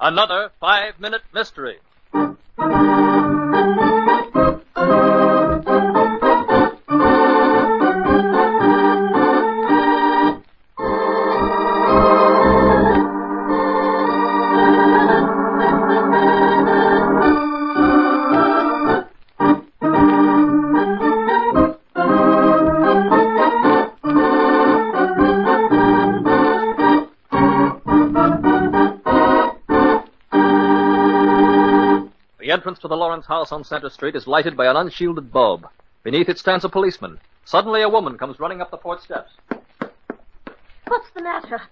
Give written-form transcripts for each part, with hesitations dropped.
Another 5-minute mystery. The entrance to the Lawrence house on Center Street is lighted by an unshielded bulb. Beneath it stands a policeman. Suddenly a woman comes running up the porch steps. What's the matter?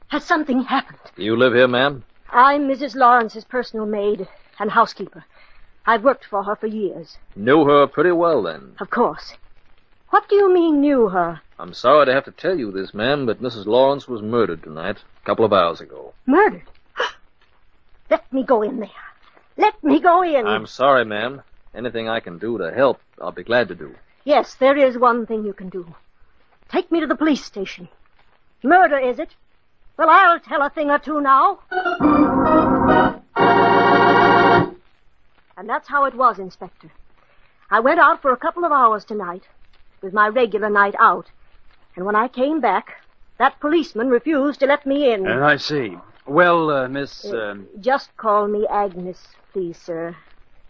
Has something happened? Do you live here, ma'am? I'm Mrs. Lawrence's personal maid and housekeeper. I've worked for her for years. Knew her pretty well, then. Of course. What do you mean, knew her? I'm sorry to have to tell you this, ma'am, but Mrs. Lawrence was murdered tonight, a couple of hours ago. Murdered? Let me go in there. Let me go in. I'm sorry, ma'am. Anything I can do to help, I'll be glad to do. Yes, there is one thing you can do. Take me to the police station. Murder, is it? Well, I'll tell a thing or two now. And that's how it was, Inspector. I went out for a couple of hours tonight. It was my regular night out. And when I came back, that policeman refused to let me in. I see. Well, Miss... Just call me Agnes, please, sir.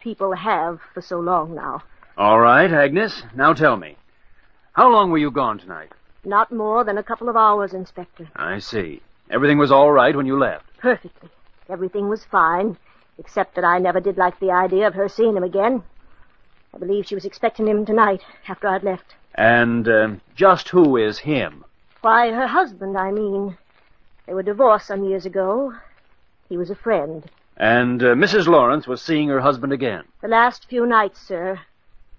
People have for so long now. All right, Agnes. Now tell me. How long were you gone tonight? Not more than a couple of hours, Inspector. I see. Everything was all right when you left? Perfectly. Everything was fine, except that I never did like the idea of her seeing him again. I believe she was expecting him tonight, after I'd left. And just who is him? Why, her husband, I mean. They were divorced some years ago. He was a friend. And Mrs. Lawrence was seeing her husband again? The last few nights, sir.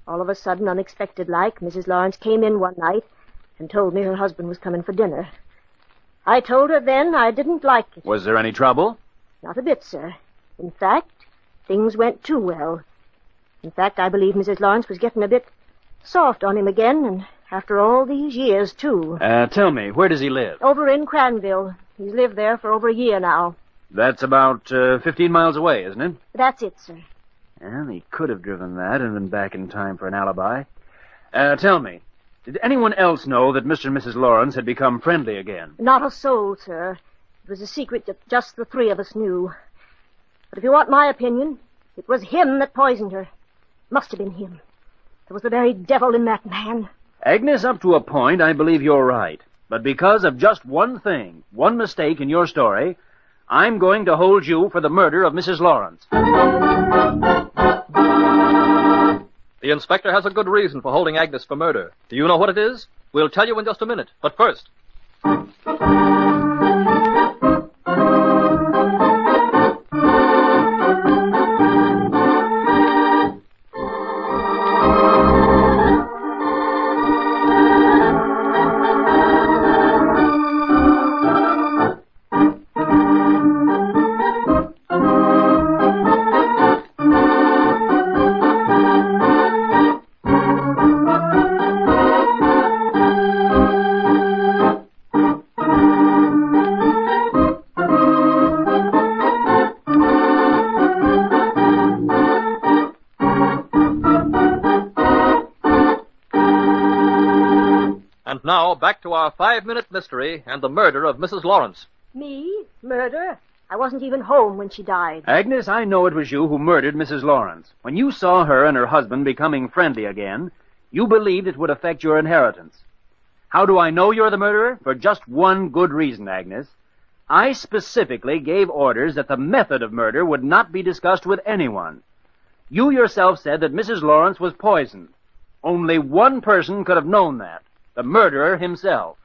All of a sudden, unexpected-like, Mrs. Lawrence came in one night and told me her husband was coming for dinner. I told her then I didn't like it. Was there any trouble? Not a bit, sir. In fact, things went too well. In fact, I believe Mrs. Lawrence was getting a bit soft on him again, and after all these years, too. Tell me, where does he live? Over in Cranville. He's lived there for over a year now. That's about 15 miles away, isn't it? That's it, sir. Well, he could have driven that and been back in time for an alibi. Tell me, did anyone else know that Mr. and Mrs. Lawrence had become friendly again? Not a soul, sir. It was a secret that just the three of us knew. But if you want my opinion, it was him that poisoned her. Must have been him. There was the very devil in that man. Agnes, up to a point, I believe you're right. But because of just one thing, one mistake in your story, I'm going to hold you for the murder of Mrs. Lawrence. The inspector has a good reason for holding Agnes for murder. Do you know what it is? We'll tell you in just a minute. But first... And now, back to our 5-minute mystery and the murder of Mrs. Lawrence. Me? Murder? I wasn't even home when she died. Agnes, I know it was you who murdered Mrs. Lawrence. When you saw her and her husband becoming friendly again, you believed it would affect your inheritance. How do I know you're the murderer? For just one good reason, Agnes. I specifically gave orders that the method of murder would not be discussed with anyone. You yourself said that Mrs. Lawrence was poisoned. Only one person could have known that. The murderer himself.